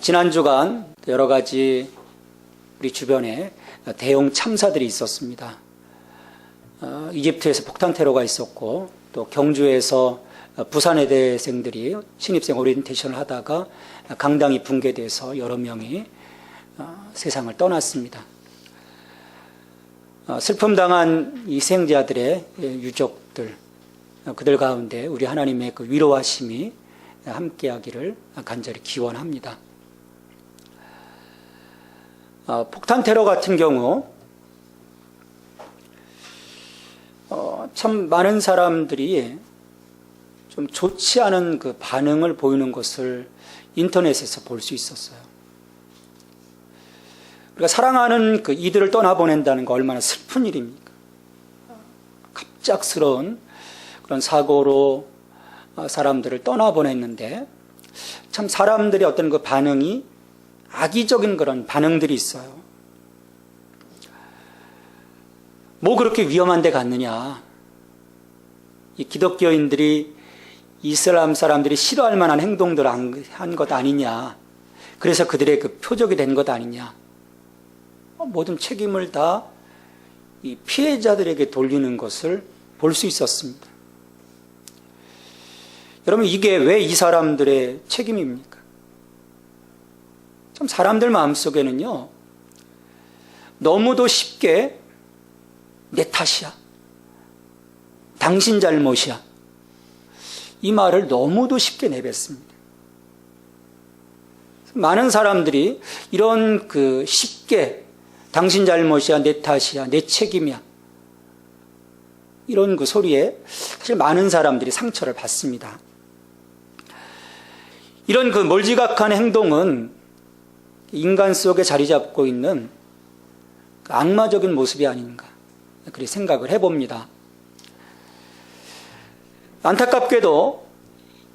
지난 주간 여러 가지 우리 주변에 대형 참사들이 있었습니다. 이집트에서 폭탄 테러가 있었고, 또 경주에서 부산의대생들이 신입생 오리엔테이션을 하다가 강당이 붕괴돼서 여러 명이 세상을 떠났습니다. 슬픔 당한 이 희생자들의 유족들, 그들 가운데 우리 하나님의 그 위로하심이 함께하기를 간절히 기원합니다. 폭탄 테러 같은 경우 참 많은 사람들이 좀 좋지 않은 그 반응을 보이는 것을 인터넷에서 볼 수 있었어요. 우리가 사랑하는 그 이들을 떠나보낸다는 거 얼마나 슬픈 일입니까? 갑작스러운 그런 사고로 사람들을 떠나보냈는데, 참 사람들의 어떤 그 반응이 악의적인 그런 반응들이 있어요. 뭐 그렇게 위험한 데 갔느냐? 이 기독교인들이 이슬람 사람들이 싫어할 만한 행동들을 한 것 아니냐? 그래서 그들의 그 표적이 된 것 아니냐? 모든 책임을 다 이 피해자들에게 돌리는 것을 볼 수 있었습니다. 여러분, 이게 왜 이 사람들의 책임입니까? 참 사람들 마음속에는요, 너무도 쉽게 내 탓이야, 당신 잘못이야, 이 말을 너무도 쉽게 내뱉습니다. 많은 사람들이 이런 그 쉽게 당신 잘못이야, 내 탓이야, 내 책임이야, 이런 그 소리에 사실 많은 사람들이 상처를 받습니다. 이런 그 몰지각한 행동은 인간 속에 자리 잡고 있는 악마적인 모습이 아닌가, 그렇게 생각을 해봅니다. 안타깝게도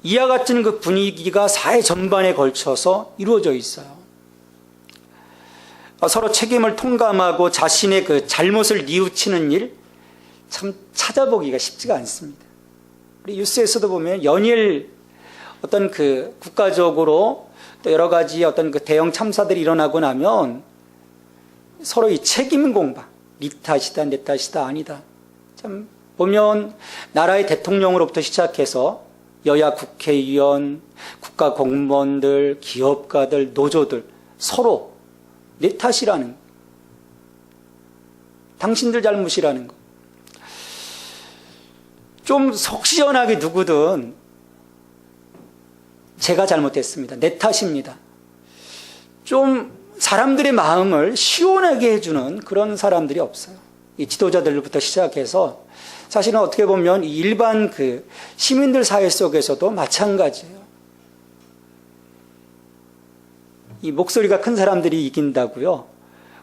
이와 같은 그 분위기가 사회 전반에 걸쳐서 이루어져 있어요. 서로 책임을 통감하고 자신의 그 잘못을 뉘우치는 일, 참 찾아보기가 쉽지가 않습니다. 우리 뉴스에서도 보면 연일 어떤 그 국가적으로 또 여러 가지 어떤 그 대형 참사들이 일어나고 나면 서로 이 책임 공방, 네 탓이다, 내 탓이다, 아니다. 참 보면 나라의 대통령으로부터 시작해서 여야 국회의원, 국가 공무원들, 기업가들, 노조들 서로 내 탓이라는, 당신들 잘못이라는 거. 좀 속 시원하게 누구든 제가 잘못했습니다, 내 탓입니다, 좀 사람들의 마음을 시원하게 해주는 그런 사람들이 없어요. 이 지도자들부터 시작해서 사실은 어떻게 보면 일반 그 시민들 사회 속에서도 마찬가지예요. 이 목소리가 큰 사람들이 이긴다고요?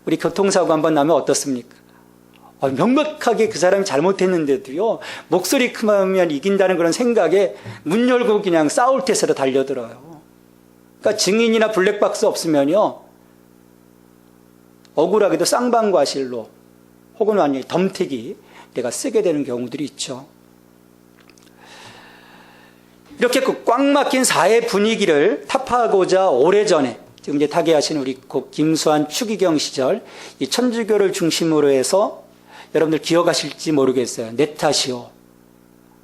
우리 교통사고 한번 나면 어떻습니까? 명백하게 그 사람이 잘못했는데도요, 목소리 크면 이긴다는 그런 생각에 문 열고 그냥 싸울 태세로 달려들어요. 그러니까 증인이나 블랙박스 없으면요, 억울하게도 쌍방과실로 혹은 완전히 덤태기 내가 쓰게 되는 경우들이 있죠. 이렇게 그 꽉 막힌 사회 분위기를 타파하고자 오래전에, 지금 이제 타계하신 우리 고 김수환 추기경 시절 이 천주교를 중심으로 해서 여러분들 기억하실지 모르겠어요. 내 탓이요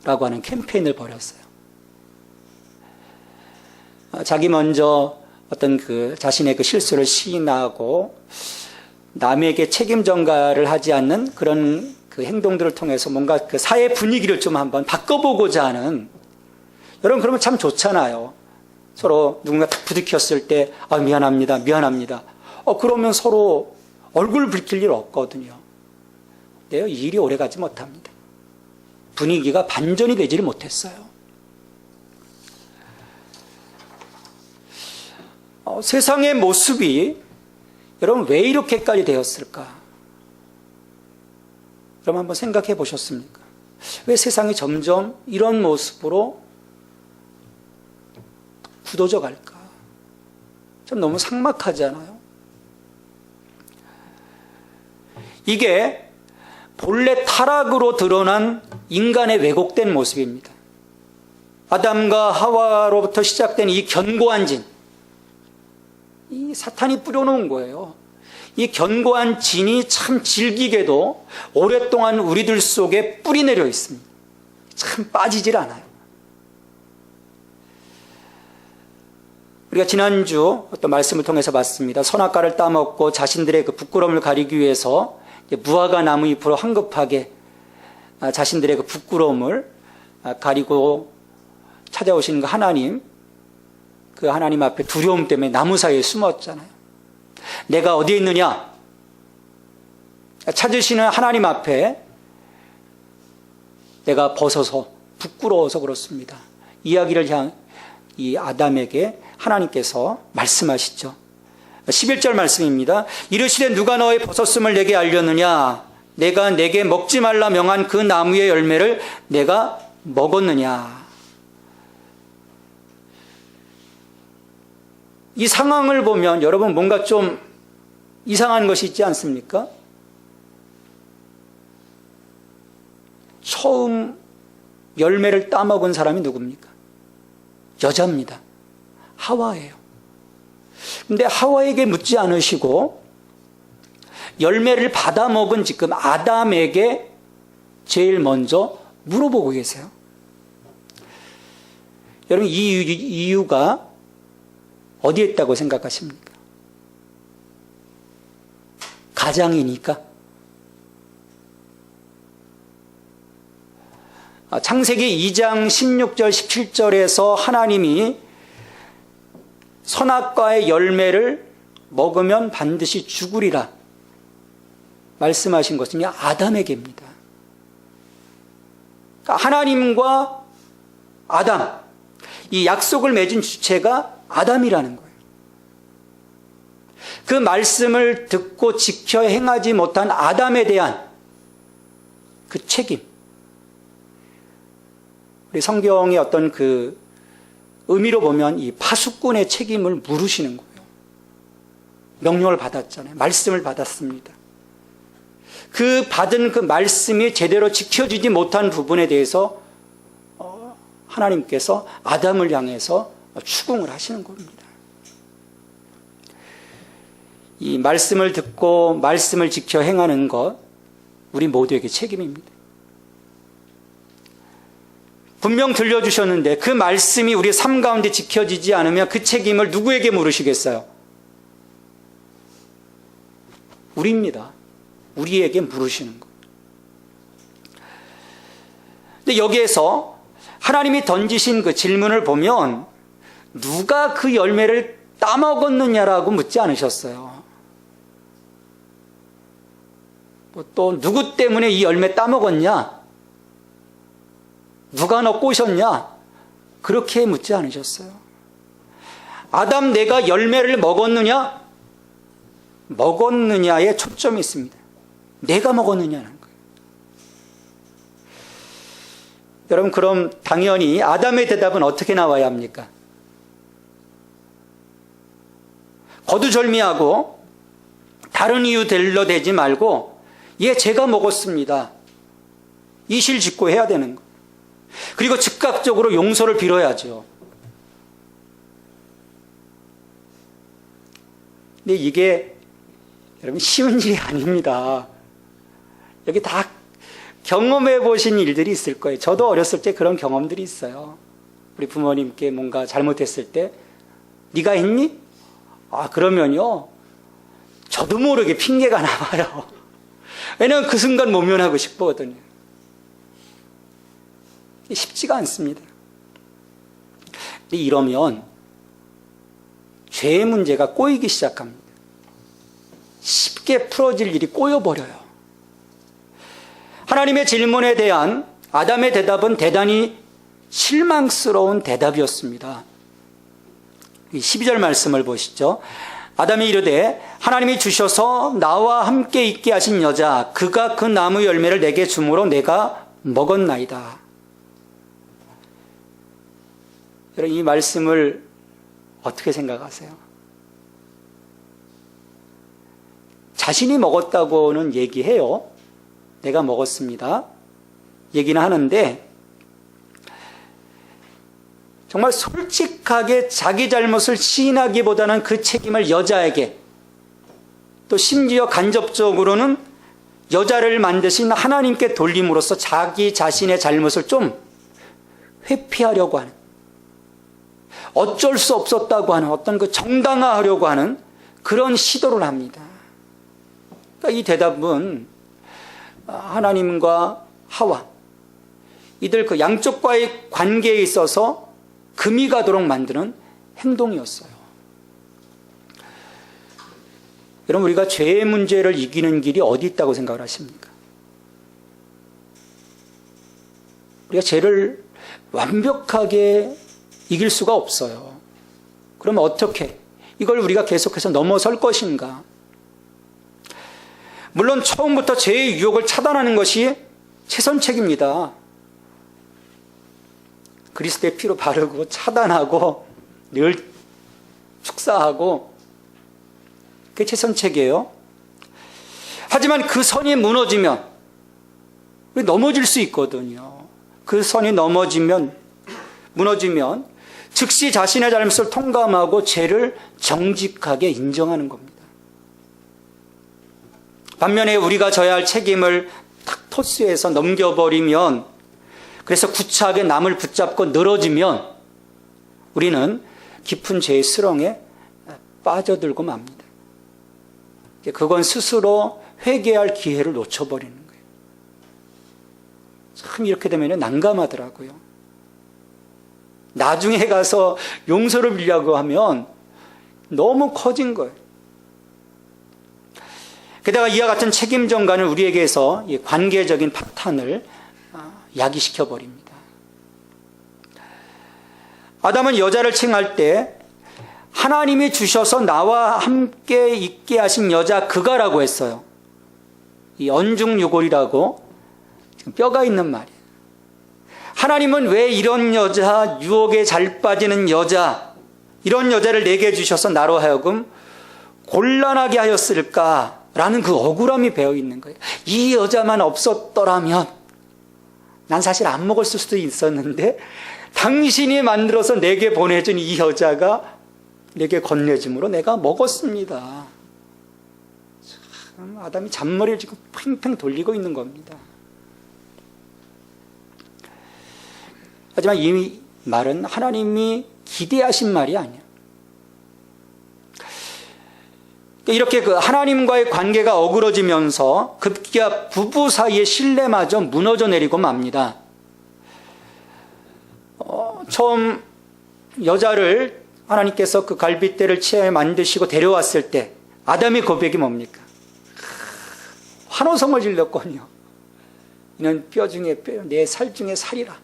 라고 하는 캠페인을 벌였어요. 자기 먼저 어떤 그 자신의 그 실수를 시인하고 남에게 책임 전가를 하지 않는 그런 그 행동들을 통해서 뭔가 그 사회 분위기를 좀 한번 바꿔보고자 하는, 여러분 그러면 참 좋잖아요. 서로 누군가 딱 부딪혔을 때 미안합니다, 미안합니다. 그러면 서로 얼굴 붉힐 일 없거든요. 이 일이 오래가지 못합니다. 분위기가 반전이 되지를 못했어요. 세상의 모습이 여러분 왜 이렇게까지 되었을까? 여러분 한번 생각해 보셨습니까? 왜 세상이 점점 이런 모습으로 굳어져 갈까? 좀 너무 삭막하잖아요. 이게 본래 타락으로 드러난 인간의 왜곡된 모습입니다. 아담과 하와로부터 시작된 이 견고한 진, 이 사탄이 뿌려놓은 거예요. 이 견고한 진이 참 질기게도 오랫동안 우리들 속에 뿌리 내려 있습니다. 참 빠지질 않아요. 우리가 지난주 어떤 말씀을 통해서 봤습니다. 선악과를 따먹고 자신들의 그 부끄러움을 가리기 위해서 무화과 나무 잎으로 황급하게 자신들의 그 부끄러움을 가리고 찾아오신 그 하나님, 그 하나님 앞에 두려움 때문에 나무 사이에 숨었잖아요. 내가 어디에 있느냐? 찾으시는 하나님 앞에 내가 벗어서 부끄러워서 그렇습니다. 이야기를 이 아담에게 하나님께서 말씀하시죠. 11절 말씀입니다. 이르시되 누가 너의 벗었음을 내게 알렸느냐? 내가 내게 먹지 말라 명한 그 나무의 열매를 내가 먹었느냐? 이 상황을 보면 여러분 뭔가 좀 이상한 것이 있지 않습니까? 처음 열매를 따먹은 사람이 누굽니까? 여자입니다. 하와예요. 근데 하와에게 묻지 않으시고 열매를 받아 먹은 지금 아담에게 제일 먼저 물어보고 계세요. 여러분 이 이유가 어디에 있다고 생각하십니까? 가장이니까? 창세기 2장 16절 17절에서 하나님이 선악과의 열매를 먹으면 반드시 죽으리라 말씀하신 것은 아담에게입니다. 그러니까 하나님과 아담, 이 약속을 맺은 주체가 아담이라는 거예요. 그 말씀을 듣고 지켜 행하지 못한 아담에 대한 그 책임, 우리 성경의 어떤 그 의미로 보면 이 파수꾼의 책임을 물으시는 거예요. 명령을 받았잖아요. 말씀을 받았습니다. 그 받은 그 말씀이 제대로 지켜지지 못한 부분에 대해서 하나님께서 아담을 향해서 추궁을 하시는 겁니다. 이 말씀을 듣고 말씀을 지켜 행하는 것, 우리 모두에게 책임입니다. 분명 들려주셨는데 그 말씀이 우리 삶 가운데 지켜지지 않으면 그 책임을 누구에게 물으시겠어요? 우리입니다. 우리에게 물으시는 것. 근데 여기에서 하나님이 던지신 그 질문을 보면 누가 그 열매를 따먹었느냐라고 묻지 않으셨어요. 또 누구 때문에 이 열매 따먹었냐? 누가 너 꼬셨냐? 그렇게 묻지 않으셨어요. 아담 내가 열매를 먹었느냐? 먹었느냐에 초점이 있습니다. 내가 먹었느냐는 거예요. 여러분 그럼 당연히 아담의 대답은 어떻게 나와야 합니까? 거두절미하고 다른 이유 들러대지 말고 제가 먹었습니다. 이실직고해야 되는 거예요. 그리고 즉각적으로 용서를 빌어야죠. 근데 이게 여러분 쉬운 일이 아닙니다. 여기 다 경험해 보신 일들이 있을 거예요. 저도 어렸을 때 그런 경험들이 있어요. 우리 부모님께 뭔가 잘못했을 때 네가 했니? 그러면요 저도 모르게 핑계가 나와요. 왜냐하면 그 순간 모면하고 싶거든요. 쉽지가 않습니다. 근데 이러면 죄의 문제가 꼬이기 시작합니다. 쉽게 풀어질 일이 꼬여버려요. 하나님의 질문에 대한 아담의 대답은 대단히 실망스러운 대답이었습니다. 12절 말씀을 보시죠. 아담이 이르되 하나님이 주셔서 나와 함께 있게 하신 여자 그가 그 나무 열매를 내게 주므로 내가 먹었나이다. 여러분 이 말씀을 어떻게 생각하세요? 자신이 먹었다고는 얘기해요. 내가 먹었습니다. 얘기는 하는데 정말 솔직하게 자기 잘못을 시인하기보다는 그 책임을 여자에게, 또 심지어 간접적으로는 여자를 만드신 하나님께 돌림으로써 자기 자신의 잘못을 좀 회피하려고 하는, 어쩔 수 없었다고 하는 어떤 그 정당화하려고 하는 그런 시도를 합니다. 그러니까 이 대답은 하나님과 하와, 이들 그 양쪽과의 관계에 있어서 금이 가도록 만드는 행동이었어요. 여러분, 우리가 죄의 문제를 이기는 길이 어디 있다고 생각을 하십니까? 우리가 죄를 완벽하게 이길 수가 없어요. 그러면 어떻게 이걸 우리가 계속해서 넘어설 것인가? 물론 처음부터 죄의 유혹을 차단하는 것이 최선책입니다. 그리스도의 피로 바르고 차단하고 늘 축사하고, 그게 최선책이에요. 하지만 그 선이 무너지면 우리 넘어질 수 있거든요. 그 선이 무너지면 즉시 자신의 잘못을 통감하고 죄를 정직하게 인정하는 겁니다. 반면에 우리가 져야 할 책임을 탁 토스해서 넘겨버리면, 그래서 구차하게 남을 붙잡고 늘어지면 우리는 깊은 죄의 수렁에 빠져들고 맙니다. 그건 스스로 회개할 기회를 놓쳐버리는 거예요. 참 이렇게 되면 난감하더라고요. 나중에 가서 용서를 빌려고 하면 너무 커진 거예요. 게다가 이와 같은 책임 전가는 우리에게서 관계적인 파탄을 야기시켜버립니다. 아담은 여자를 칭할 때 하나님이 주셔서 나와 함께 있게 하신 여자 그가라고 했어요. 이 언중유골이라고 뼈가 있는 말이에요. 하나님은 왜 이런 여자, 유혹에 잘 빠지는 여자, 이런 여자를 내게 주셔서 나로 하여금 곤란하게 하였을까라는 그 억울함이 배어 있는 거예요. 이 여자만 없었더라면 난 사실 안 먹었을 수도 있었는데 당신이 만들어서 내게 보내준 이 여자가 내게 건네줌으로 내가 먹었습니다. 참 아담이 잔머리를 지금 팽팽 돌리고 있는 겁니다. 하지만 이 말은 하나님이 기대하신 말이 아니에요. 이렇게 그 하나님과의 관계가 어그러지면서 급기야 부부 사이의 신뢰마저 무너져 내리고 맙니다. 처음 여자를 하나님께서 그 갈빗대를 치에 만드시고 데려왔을 때 아담의 고백이 뭡니까? 환호성을 질렀거든요. 이는 뼈 중에 뼈, 내 살 중에 살이라.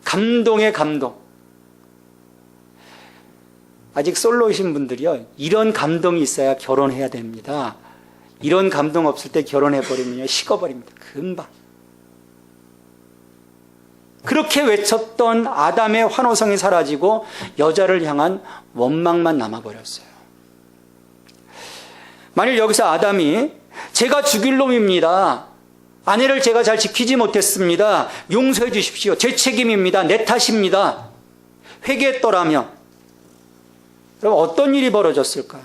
감동의 감동. 아직 솔로이신 분들이요, 이런 감동이 있어야 결혼해야 됩니다. 이런 감동 없을 때 결혼해버리면 식어버립니다. 금방. 그렇게 외쳤던 아담의 환호성이 사라지고 여자를 향한 원망만 남아버렸어요. 만일 여기서 아담이 제가 죽일 놈입니다, 아내를 제가 잘 지키지 못했습니다, 용서해 주십시오, 제 책임입니다, 내 탓입니다, 회개했더라면 그럼 어떤 일이 벌어졌을까요?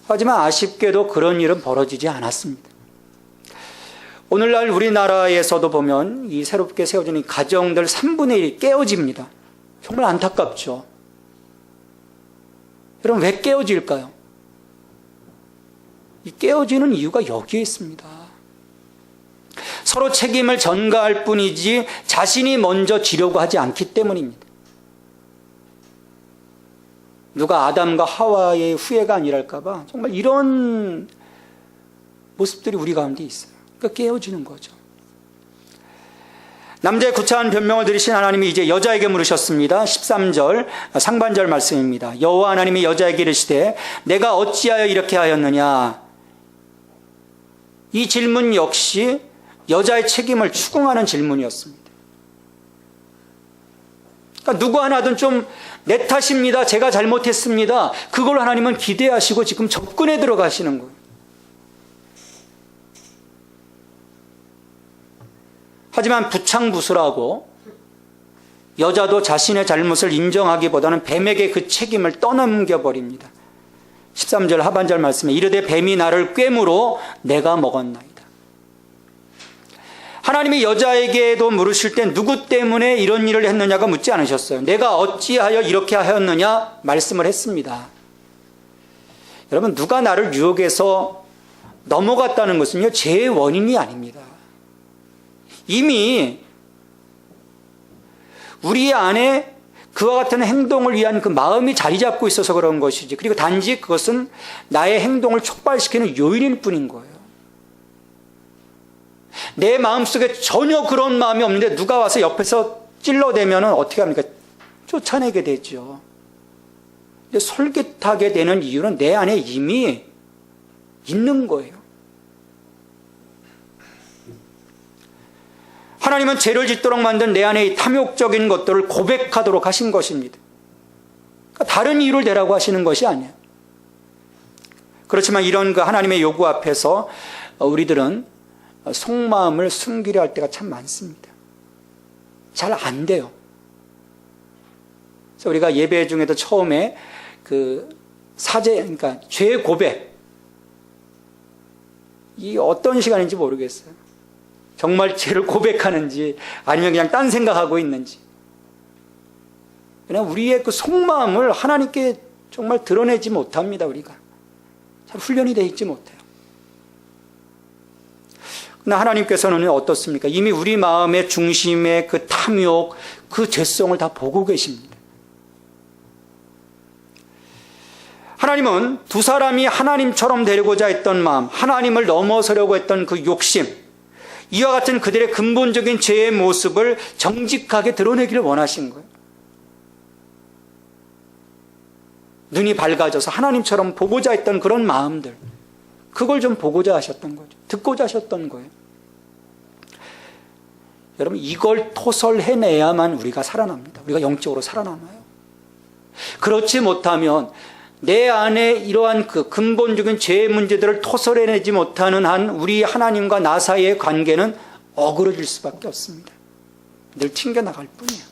하지만 아쉽게도 그런 일은 벌어지지 않았습니다. 오늘날 우리나라에서도 보면 이 새롭게 세워진 이 가정들 3분의 1이 깨어집니다. 정말 안타깝죠. 여러분, 왜 깨어질까요? 이 깨어지는 이유가 여기에 있습니다. 서로 책임을 전가할 뿐이지 자신이 먼저 지려고 하지 않기 때문입니다. 누가 아담과 하와의 후예가 아니랄까 봐 정말 이런 모습들이 우리 가운데 있어요. 그러니까 깨어지는 거죠. 남자의 구차한 변명을 들으신 하나님이 이제 여자에게 물으셨습니다. 13절 상반절 말씀입니다. 여호와 하나님이 여자에게 이르시되 내가 어찌하여 이렇게 하였느냐. 이 질문 역시 여자의 책임을 추궁하는 질문이었습니다. 그러니까 누구 하나든 좀 내 탓입니다, 제가 잘못했습니다, 그걸 하나님은 기대하시고 지금 접근에 들어가시는 거예요. 하지만 부창부수라고 여자도 자신의 잘못을 인정하기보다는 뱀에게 그 책임을 떠넘겨버립니다. 13절 하반절 말씀에 이르되 뱀이 나를 꿰물어 내가 먹었나이다. 하나님이 여자에게도 물으실 때 누구 때문에 이런 일을 했느냐가 묻지 않으셨어요. 내가 어찌하여 이렇게 하였느냐 말씀을 했습니다. 여러분, 누가 나를 유혹해서 넘어갔다는 것은요, 제 원인이 아닙니다. 이미 우리 안에 그와 같은 행동을 위한 그 마음이 자리 잡고 있어서 그런 것이지, 그리고 단지 그것은 나의 행동을 촉발시키는 요인일 뿐인 거예요. 내 마음속에 전혀 그런 마음이 없는데 누가 와서 옆에서 찔러대면 어떻게 합니까? 쫓아내게 되죠. 솔깃하게 되는 이유는 내 안에 이미 있는 거예요. 하나님은 죄를 짓도록 만든 내 안에 이 탐욕적인 것들을 고백하도록 하신 것입니다. 그러니까 다른 이유를 대라고 하시는 것이 아니에요. 그렇지만 이런 그 하나님의 요구 앞에서 우리들은 속마음을 숨기려 할 때가 참 많습니다. 잘 안 돼요. 그래서 우리가 예배 중에도 처음에 그 그러니까 죄 고백, 이 어떤 시간인지 모르겠어요. 정말 죄를 고백하는지 아니면 그냥 딴 생각하고 있는지. 그냥 우리의 그 속마음을 하나님께 정말 드러내지 못합니다. 우리가 잘 훈련이 되어 있지 못해요. 그러나 하나님께서는 어떻습니까? 이미 우리 마음의 중심의 그 탐욕, 그 죄성을 다 보고 계십니다. 하나님은 두 사람이 하나님처럼 되려고자 했던 마음, 하나님을 넘어서려고 했던 그 욕심, 이와 같은 그들의 근본적인 죄의 모습을 정직하게 드러내기를 원하신 거예요. 눈이 밝아져서 하나님처럼 보고자 했던 그런 마음들, 그걸 좀 보고자 하셨던 거죠. 듣고자 하셨던 거예요. 여러분, 이걸 토설해내야만 우리가 살아납니다. 우리가 영적으로 살아남아요. 그렇지 못하면 내 안에 이러한 그 근본적인 죄의 문제들을 토설해내지 못하는 한 우리 하나님과 나 사이의 관계는 어그러질 수밖에 없습니다. 늘 튕겨나갈 뿐이에요.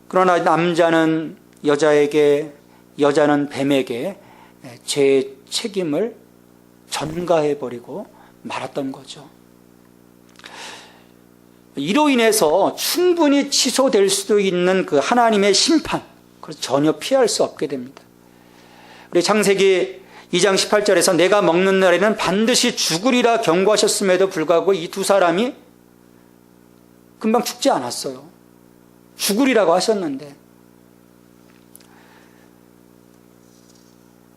그러나 남자는 여자에게, 여자는 뱀에게 죄의 책임을 전가해버리고 말았던 거죠. 이로 인해서 충분히 취소될 수도 있는 그 하나님의 심판, 그걸 전혀 피할 수 없게 됩니다. 우리 창세기 2장 18절에서 내가 먹는 날에는 반드시 죽으리라 경고하셨음에도 불구하고 이 두 사람이 금방 죽지 않았어요. 죽으리라고 하셨는데,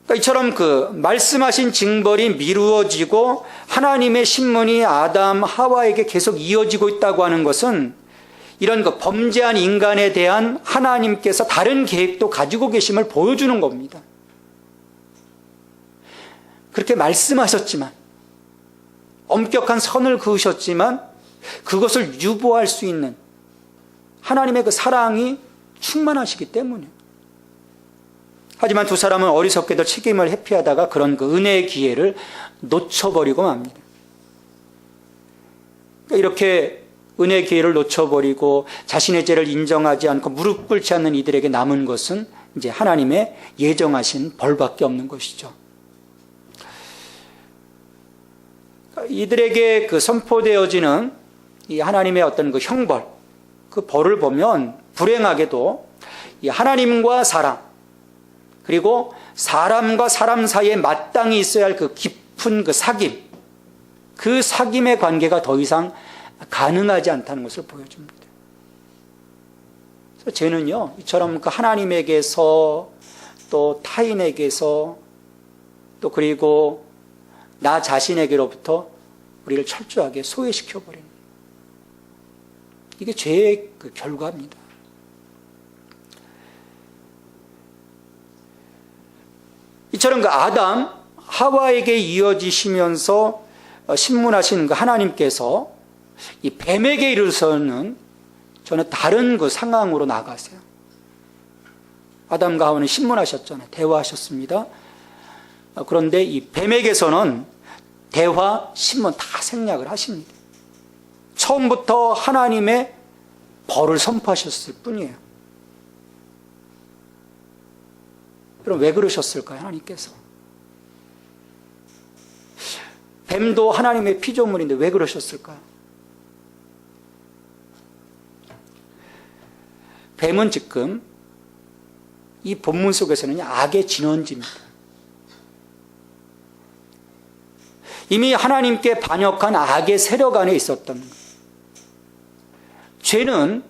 그러니까 이처럼 그 말씀하신 징벌이 미루어지고 하나님의 신문이 아담, 하와에게 계속 이어지고 있다고 하는 것은 이런 그 범죄한 인간에 대한 하나님께서 다른 계획도 가지고 계심을 보여주는 겁니다. 그렇게 말씀하셨지만, 엄격한 선을 그으셨지만 그것을 유보할 수 있는 하나님의 그 사랑이 충만하시기 때문이에요. 하지만 두 사람은 어리석게도 책임을 회피하다가 그런 그 은혜의 기회를 놓쳐버리고 맙니다. 이렇게 은혜의 기회를 놓쳐버리고 자신의 죄를 인정하지 않고 무릎 꿇지 않는 이들에게 남은 것은 이제 하나님의 예정하신 벌밖에 없는 것이죠. 이들에게 그 선포되어지는 이 하나님의 어떤 그 형벌, 그 벌을 보면 불행하게도 이 하나님과 사람, 그리고 사람과 사람 사이에 마땅히 있어야 할 그 깊은 그 사귐, 그 사귐의 관계가 더 이상 가능하지 않다는 것을 보여줍니다. 그래서 죄는요, 이처럼 그 하나님에게서 또 타인에게서 또 그리고 나 자신에게로부터 우리를 철저하게 소외시켜버립니다. 이게 죄의 그 결과입니다. 이처럼 그 아담, 하와에게 이어지시면서 신문하시는 그 하나님께서 이 뱀에게 이르러서는 저는 다른 그 상황으로 나가세요. 아담과 하와는 신문하셨잖아요. 대화하셨습니다. 그런데 이 뱀에게서는 대화, 신문 다 생략을 하십니다. 처음부터 하나님의 벌을 선포하셨을 뿐이에요. 그럼 왜 그러셨을까요? 하나님께서. 뱀도 하나님의 피조물인데 왜 그러셨을까요? 뱀은 지금 이 본문 속에서는 악의 진원지입니다. 이미 하나님께 반역한 악의 세력 안에 있었던 거예요. 죄는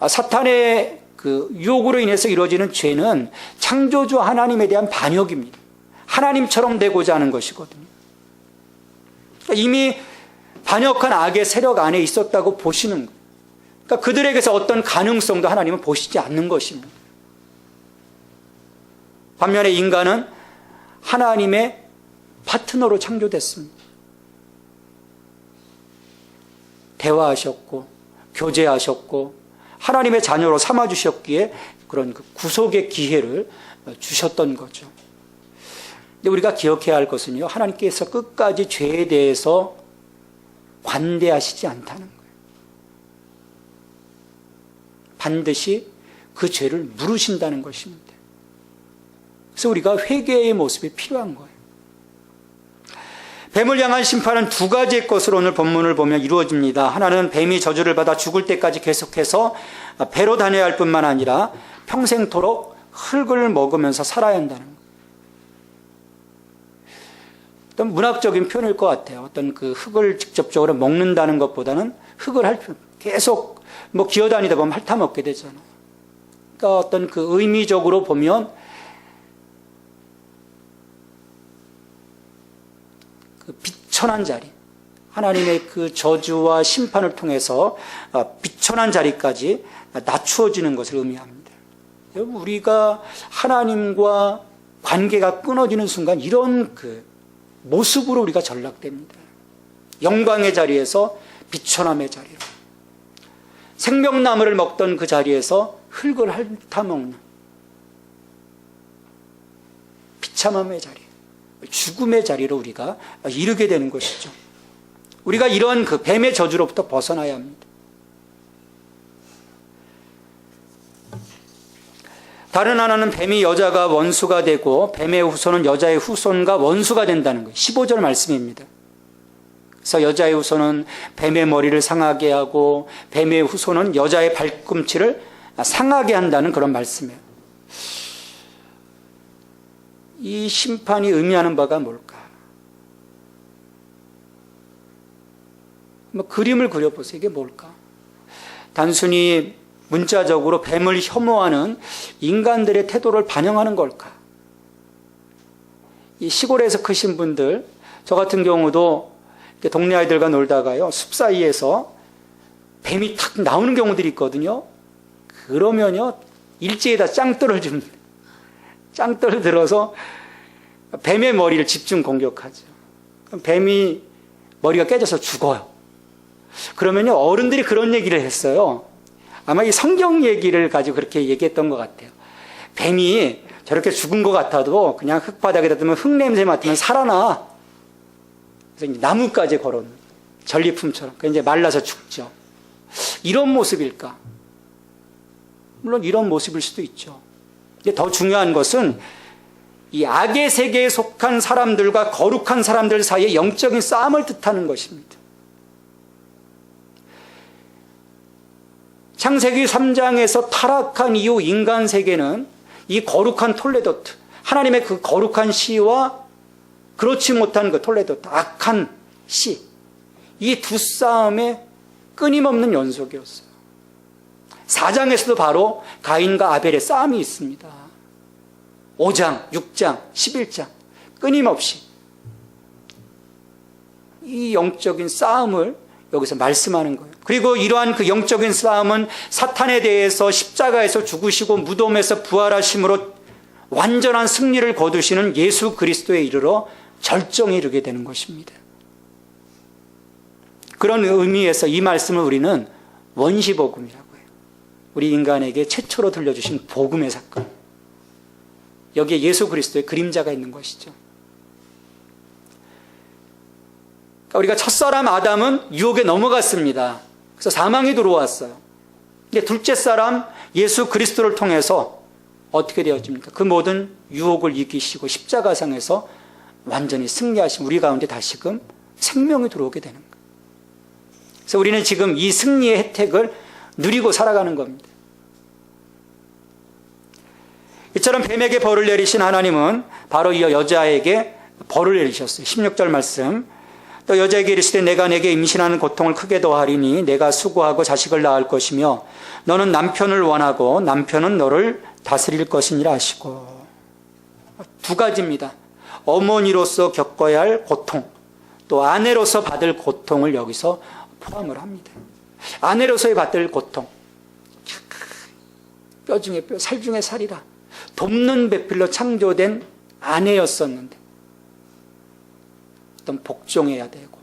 사탄의 그 유혹으로 인해서 이루어지는 죄는 창조주 하나님에 대한 반역입니다. 하나님처럼 되고자 하는 것이거든요. 그러니까 이미 반역한 악의 세력 안에 있었다고 보시는 거예요. 그러니까 그들에게서 어떤 가능성도 하나님은 보시지 않는 것입니다. 반면에 인간은 하나님의 파트너로 창조됐습니다. 대화하셨고 교제하셨고 하나님의 자녀로 삼아주셨기에 그런 그 구속의 기회를 주셨던 거죠. 근데 우리가 기억해야 할 것은요, 하나님께서 끝까지 죄에 대해서 관대하시지 않다는 거예요. 반드시 그 죄를 물으신다는 것입니다. 그래서 우리가 회개의 모습이 필요한 거예요. 뱀을 향한 심판은 두 가지의 것으로 오늘 본문을 보면 이루어집니다. 하나는 뱀이 저주를 받아 죽을 때까지 계속해서 배로 다녀야 할 뿐만 아니라 평생토록 흙을 먹으면서 살아야 한다는 거예요. 어떤 문학적인 표현일 것 같아요. 어떤 그 흙을 직접적으로 먹는다는 것보다는 흙을 계속 기어다니다 보면 핥아먹게 되잖아요. 그러니까 어떤 그 의미적으로 보면 그 비천한 자리, 하나님의 그 저주와 심판을 통해서 비천한 자리까지 낮추어지는 것을 의미합니다. 우리가 하나님과 관계가 끊어지는 순간 이런 그 모습으로 우리가 전락됩니다. 영광의 자리에서 비천함의 자리로, 생명나무를 먹던 그 자리에서 흙을 핥아먹는 비참함의 자리, 죽음의 자리로 우리가 이르게 되는 것이죠. 우리가 이런 그 뱀의 저주로부터 벗어나야 합니다. 다른 하나는 뱀이 여자가 원수가 되고 뱀의 후손은 여자의 후손과 원수가 된다는 거예요. 15절 말씀입니다. 그래서 여자의 후손은 뱀의 머리를 상하게 하고 뱀의 후손은 여자의 발꿈치를 상하게 한다는 그런 말씀이에요. 이 심판이 의미하는 바가 뭘까? 그림을 그려보세요. 이게 뭘까? 단순히 문자적으로 뱀을 혐오하는 인간들의 태도를 반영하는 걸까? 이 시골에서 크신 분들, 저 같은 경우도 동네 아이들과 놀다가요, 숲 사이에서 뱀이 탁 나오는 경우들이 있거든요. 그러면요, 일제에다 짱돌을 줍니다. 짱돌을 들어서 뱀의 머리를 집중 공격하죠. 그럼 뱀이 머리가 깨져서 죽어요. 그러면요, 어른들이 그런 얘기를 했어요. 아마 이 성경 얘기를 가지고 그렇게 얘기했던 것 같아요. 뱀이 저렇게 죽은 것 같아도 그냥 흙바닥에다 두면 흙냄새 맡으면 살아나. 그래서 나무까지 걸어놓은 전리품처럼. 이제 말라서 죽죠. 이런 모습일까? 물론 이런 모습일 수도 있죠. 근데 더 중요한 것은 이 악의 세계에 속한 사람들과 거룩한 사람들 사이의 영적인 싸움을 뜻하는 것입니다. 창세기 3장에서 타락한 이후 인간 세계는 이 거룩한 톨레도트, 하나님의 그 거룩한 시와 그렇지 못한 그 톨레도트, 악한 시, 이 두 싸움의 끊임없는 연속이었어요. 4장에서도 바로 가인과 아벨의 싸움이 있습니다. 5장, 6장, 11장 끊임없이 이 영적인 싸움을 여기서 말씀하는 거예요. 그리고 이러한 그 영적인 싸움은 사탄에 대해서 십자가에서 죽으시고 무덤에서 부활하심으로 완전한 승리를 거두시는 예수 그리스도에 이르러 절정에 이르게 되는 것입니다. 그런 의미에서 이 말씀을 우리는 원시복음이라고 해요. 우리 인간에게 최초로 들려주신 복음의 사건. 여기에 예수 그리스도의 그림자가 있는 것이죠. 우리가 첫사람 아담은 유혹에 넘어갔습니다. 그래서 사망이 들어왔어요. 근데 둘째 사람 예수 그리스도를 통해서 어떻게 되어집니까? 그 모든 유혹을 이기시고 십자가상에서 완전히 승리하신 우리 가운데 다시금 생명이 들어오게 되는 거예요. 그래서 우리는 지금 이 승리의 혜택을 누리고 살아가는 겁니다. 이처럼 뱀에게 벌을 내리신 하나님은 바로 이 여자에게 벌을 내리셨어요. 16절 말씀. 또 여자에게 이르시되 내가 내게 임신하는 고통을 크게 더하리니 내가 수고하고 자식을 낳을 것이며 너는 남편을 원하고 남편은 너를 다스릴 것이니라 하시고. 두 가지입니다. 어머니로서 겪어야 할 고통, 또 아내로서 받을 고통을 여기서 포함을 합니다. 아내로서의 받을 고통, 뼈 중에 뼈, 살 중에 살이라 돕는 배필로 창조된 아내였었는데 어떤 복종해야 되고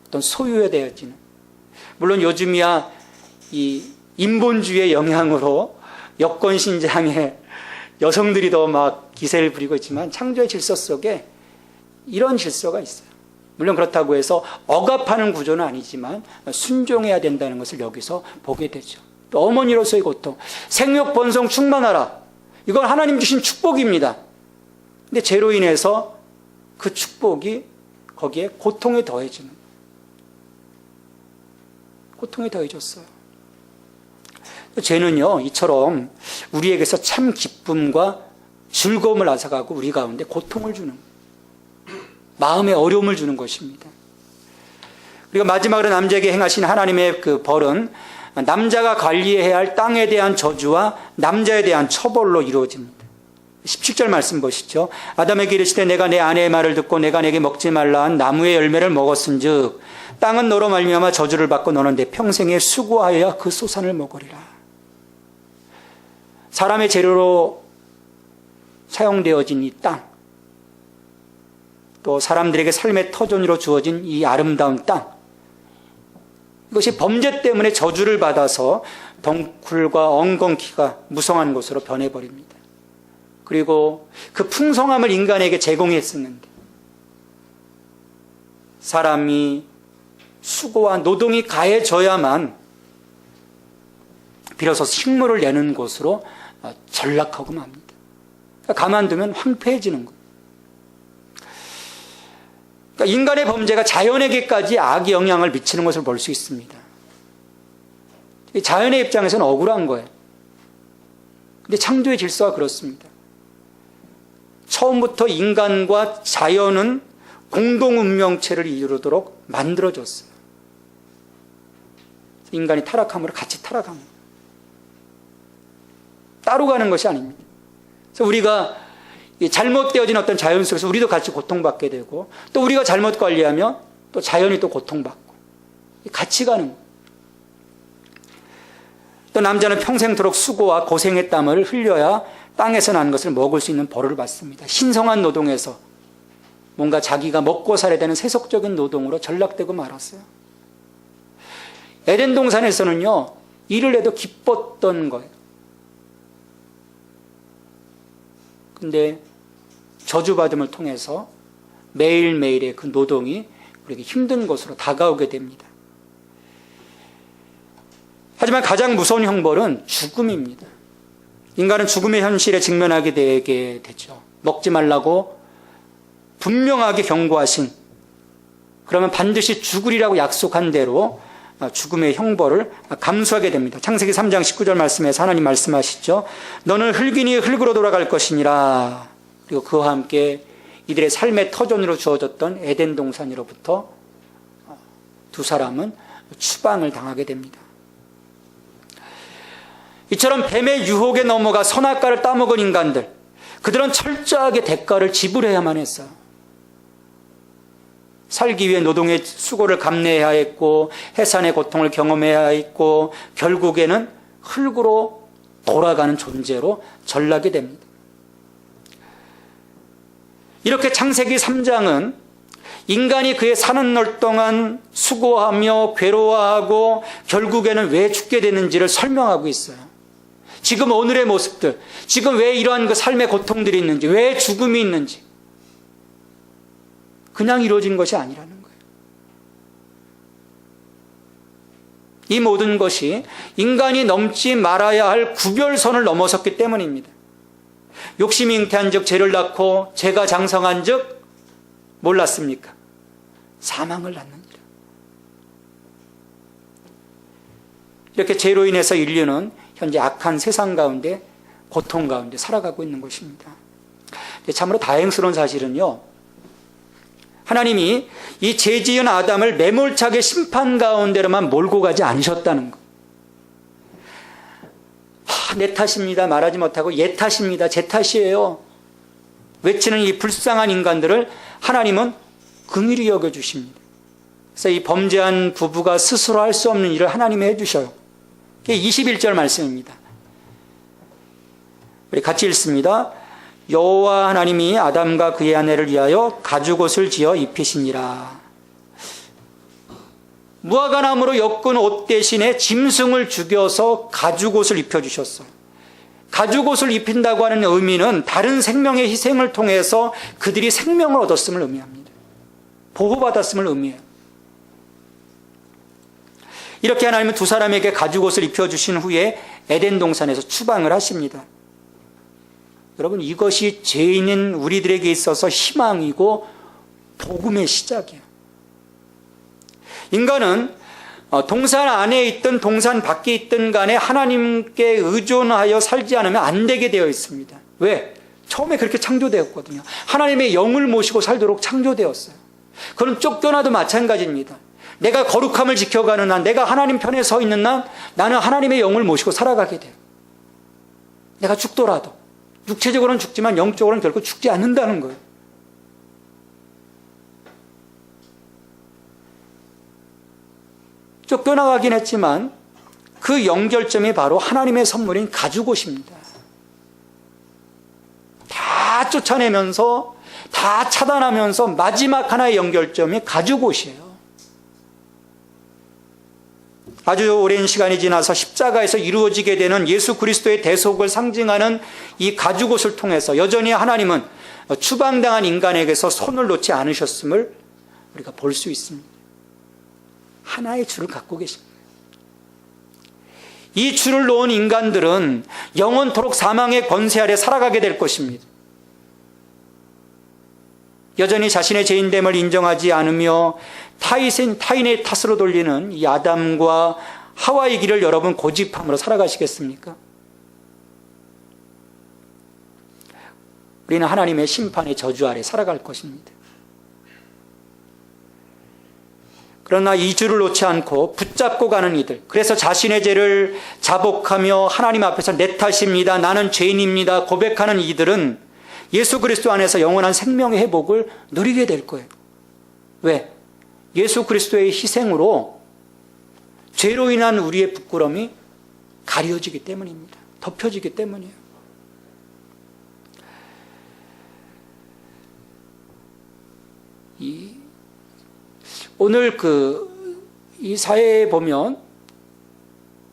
어떤 소유해야 되어지는, 물론 요즘이야 이 인본주의의 영향으로 여권신장의 여성들이 더 막 기세를 부리고 있지만 창조의 질서 속에 이런 질서가 있어요. 물론 그렇다고 해서 억압하는 구조는 아니지만 순종해야 된다는 것을 여기서 보게 되죠. 또 어머니로서의 고통, 생육 번성 충만하라, 이건 하나님 주신 축복입니다. 근데 죄로 인해서 그 축복이 거기에 고통이 더해지는, 고통이 더해졌어요. 죄는요, 이처럼 우리에게서 참 기쁨과 즐거움을 앗아가고 우리 가운데 고통을 주는, 마음에 어려움을 주는 것입니다. 그리고 마지막으로 남자에게 행하신 하나님의 그 벌은 남자가 관리해야 할 땅에 대한 저주와 남자에 대한 처벌로 이루어집니다. 17절 말씀 보시죠. 아담에게 이르시되 내가 내 아내의 말을 듣고 내가 내게 먹지 말라 한 나무의 열매를 먹었은즉 땅은 너로 말미암아 저주를 받고 너는 내 평생에 수고하여야 그 소산을 먹으리라. 사람의 재료로 사용되어진 이 땅, 또 사람들에게 삶의 터전으로 주어진 이 아름다운 땅, 이것이 범죄 때문에 저주를 받아서 덩굴과 엉겅퀴가 무성한 곳으로 변해버립니다. 그리고 그 풍성함을 인간에게 제공했었는데 사람이 수고와 노동이 가해져야만 비로소 식물을 내는 곳으로 전락하고 맙니다. 가만두면 황폐해지는 거예요. 그러니까 인간의 범죄가 자연에게까지 악의 영향을 미치는 것을 볼 수 있습니다. 자연의 입장에서는 억울한 거예요. 근데 창조의 질서가 그렇습니다. 처음부터 인간과 자연은 공동 운명체를 이루도록 만들어졌어요. 인간이 타락함으로 같이 타락합니다. 따로 가는 것이 아닙니다. 그래서 우리가 잘못되어진 어떤 자연 속에서 우리도 같이 고통받게 되고, 또 우리가 잘못 관리하면 또 자연이 또 고통받고, 같이 가는 거예요. 또 남자는 평생토록 수고와 고생의 땀을 흘려야 땅에서 난 것을 먹을 수 있는 벌을 받습니다. 신성한 노동에서 뭔가 자기가 먹고 살아야 되는 세속적인 노동으로 전락되고 말았어요. 에덴 동산에서는요, 일을 해도 기뻤던 거예요. 근데 저주받음을 통해서 매일매일의 그 노동이 우리에게 힘든 것으로 다가오게 됩니다. 하지만 가장 무서운 형벌은 죽음입니다. 인간은 죽음의 현실에 직면하게 되게 되죠. 먹지 말라고 분명하게 경고하신, 그러면 반드시 죽으리라고 약속한 대로 죽음의 형벌을 감수하게 됩니다. 창세기 3장 19절 말씀에서 하나님 말씀하시죠. 너는 흙이니 흙으로 돌아갈 것이니라. 그리고 그와 함께 이들의 삶의 터전으로 주어졌던 에덴 동산으로부터 두 사람은 추방을 당하게 됩니다. 이처럼 뱀의 유혹에 넘어가 선악과를 따먹은 인간들, 그들은 철저하게 대가를 지불해야만 했어요. 살기 위해 노동의 수고를 감내해야 했고, 해산의 고통을 경험해야 했고, 결국에는 흙으로 돌아가는 존재로 전락이 됩니다. 이렇게 창세기 3장은 인간이 그의 사는 날 동안 수고하며 괴로워하고 결국에는 왜 죽게 되는지를 설명하고 있어요. 지금 오늘의 모습들, 지금 왜 이러한 그 삶의 고통들이 있는지, 왜 죽음이 있는지, 그냥 이루어진 것이 아니라는 거예요. 이 모든 것이 인간이 넘지 말아야 할 구별선을 넘어섰기 때문입니다. 욕심이 잉태한 즉 죄를 낳고 죄가 장성한 즉 뭘 낳습니까? 사망을 낳느니라. 이렇게 죄로 인해서 인류는 현재 악한 세상 가운데 고통 가운데 살아가고 있는 것입니다. 참으로 다행스러운 사실은요, 하나님이 이 죄 지은 아담을 매몰차게 심판 가운데로만 몰고 가지 않으셨다는 것. 내 탓입니다 말하지 못하고 얘 탓입니다 제 탓이에요 외치는 이 불쌍한 인간들을 하나님은 긍휼히 여겨주십니다. 그래서 이 범죄한 부부가 스스로 할 수 없는 일을 하나님이 해주셔요. 그게 21절 말씀입니다. 우리 같이 읽습니다. 여호와 하나님이 아담과 그의 아내를 위하여 가죽옷을 지어 입히시니라. 무화과나무로 엮은 옷 대신에 짐승을 죽여서 가죽옷을 입혀주셨어요. 가죽옷을 입힌다고 하는 의미는 다른 생명의 희생을 통해서 그들이 생명을 얻었음을 의미합니다. 보호받았음을 의미해요. 이렇게 하나님은 두 사람에게 가죽옷을 입혀주신 후에 에덴 동산에서 추방을 하십니다. 여러분, 이것이 죄인인 우리들에게 있어서 희망이고 복음의 시작이에요. 인간은 동산 안에 있든 동산 밖에 있든 간에 하나님께 의존하여 살지 않으면 안 되게 되어 있습니다. 왜? 처음에 그렇게 창조되었거든요. 하나님의 영을 모시고 살도록 창조되었어요. 그건 쫓겨나도 마찬가지입니다. 내가 거룩함을 지켜가는 한, 내가 하나님 편에 서 있는 한, 나는 하나님의 영을 모시고 살아가게 돼요. 내가 죽더라도. 육체적으로는 죽지만 영적으로는 결코 죽지 않는다는 거예요. 쫓겨나가긴 했지만 그 연결점이 바로 하나님의 선물인 가죽옷입니다. 다 쫓아내면서 다 차단하면서 마지막 하나의 연결점이 가죽옷이에요. 아주 오랜 시간이 지나서 십자가에서 이루어지게 되는 예수 그리스도의 대속을 상징하는 이 가죽옷을 통해서 여전히 하나님은 추방당한 인간에게서 손을 놓지 않으셨음을 우리가 볼 수 있습니다. 하나의 줄을 갖고 계십니다. 이 줄을 놓은 인간들은 영원토록 사망의 권세 아래 살아가게 될 것입니다. 여전히 자신의 죄인됨을 인정하지 않으며 타인의 탓으로 돌리는 이 아담과 하와의 길을 여러분 고집함으로 살아가시겠습니까? 우리는 하나님의 심판의 저주 아래 살아갈 것입니다. 그러나 이 줄을 놓지 않고 붙잡고 가는 이들, 그래서 자신의 죄를 자복하며 하나님 앞에서 내 탓입니다, 나는 죄인입니다 고백하는 이들은 예수 그리스도 안에서 영원한 생명의 회복을 누리게 될 거예요. 왜? 예수 그리스도의 희생으로 죄로 인한 우리의 부끄러움이 가려지기 때문입니다. 덮여지기 때문이에요. 오늘 이 사회에 보면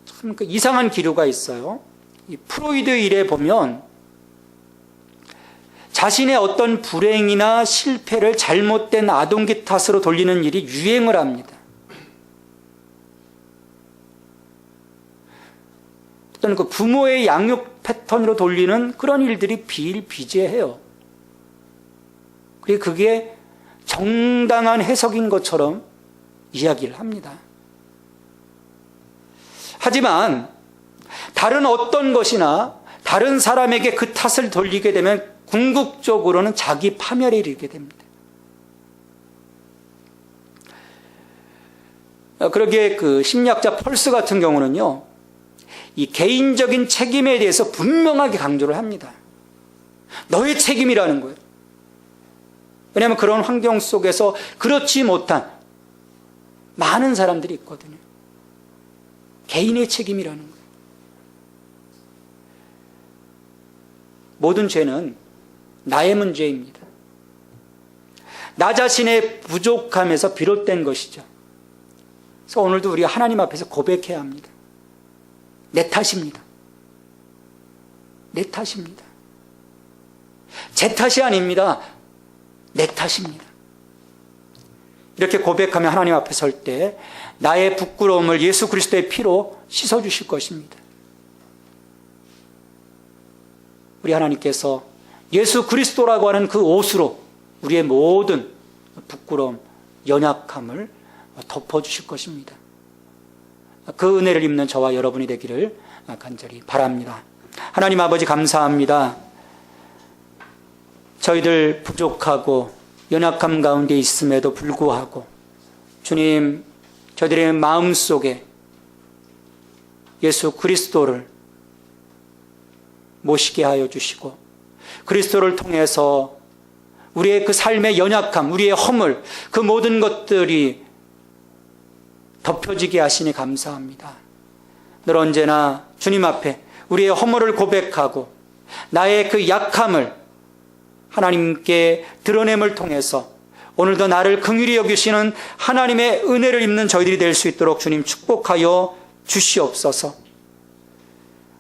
참 이상한 기류가 있어요. 이 프로이드 일에 보면 자신의 어떤 불행이나 실패를 잘못된 아동기 탓으로 돌리는 일이 유행을 합니다. 어떤 그 부모의 양육 패턴으로 돌리는 그런 일들이 비일비재해요. 그리고 그게 정당한 해석인 것처럼 이야기를 합니다. 하지만 다른 어떤 것이나 다른 사람에게 그 탓을 돌리게 되면 궁극적으로는 자기 파멸에 이르게 됩니다. 그러기에 그 심리학자 펄스 같은 경우는요, 이 개인적인 책임에 대해서 분명하게 강조를 합니다. 너의 책임이라는 거예요. 왜냐하면 그런 환경 속에서 그렇지 못한 많은 사람들이 있거든요. 개인의 책임이라는 거예요. 모든 죄는 나의 문제입니다. 나 자신의 부족함에서 비롯된 것이죠. 그래서 오늘도 우리가 하나님 앞에서 고백해야 합니다. 내 탓입니다. 내 탓입니다. 제 탓이 아닙니다. 내 탓입니다. 이렇게 고백하며 하나님 앞에 설 때 나의 부끄러움을 예수 그리스도의 피로 씻어주실 것입니다. 우리 하나님께서 예수 그리스도라고 하는 그 옷으로 우리의 모든 부끄러움, 연약함을 덮어주실 것입니다. 그 은혜를 입는 저와 여러분이 되기를 간절히 바랍니다. 하나님 아버지 감사합니다. 저희들 부족하고 연약함 가운데 있음에도 불구하고 주님, 저희들의 마음속에 예수 그리스도를 모시게 하여 주시고 그리스도를 통해서 우리의 그 삶의 연약함, 우리의 허물, 그 모든 것들이 덮여지게 하시니 감사합니다. 늘 언제나 주님 앞에 우리의 허물을 고백하고 나의 그 약함을 하나님께 드러냄을 통해서 오늘도 나를 긍휼히 여기시는 하나님의 은혜를 입는 저희들이 될 수 있도록 주님 축복하여 주시옵소서.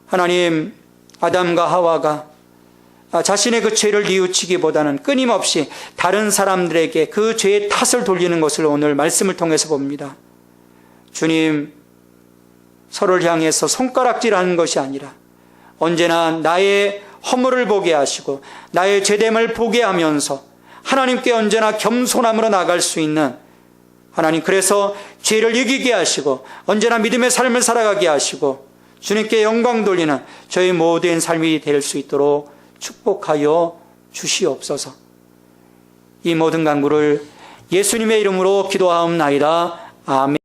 하나님, 아담과 하와가 자신의 그 죄를 뉘우치기보다는 끊임없이 다른 사람들에게 그 죄의 탓을 돌리는 것을 오늘 말씀을 통해서 봅니다. 주님, 서로를 향해서 손가락질하는 것이 아니라 언제나 나의 허물을 보게 하시고 나의 죄됨을 보게 하면서 하나님께 언제나 겸손함으로 나갈 수 있는 하나님, 그래서 죄를 이기게 하시고 언제나 믿음의 삶을 살아가게 하시고 주님께 영광 돌리는 저희 모두의 삶이 될 수 있도록 축복하여 주시옵소서. 이 모든 간구를 예수님의 이름으로 기도하옵나이다. 아멘.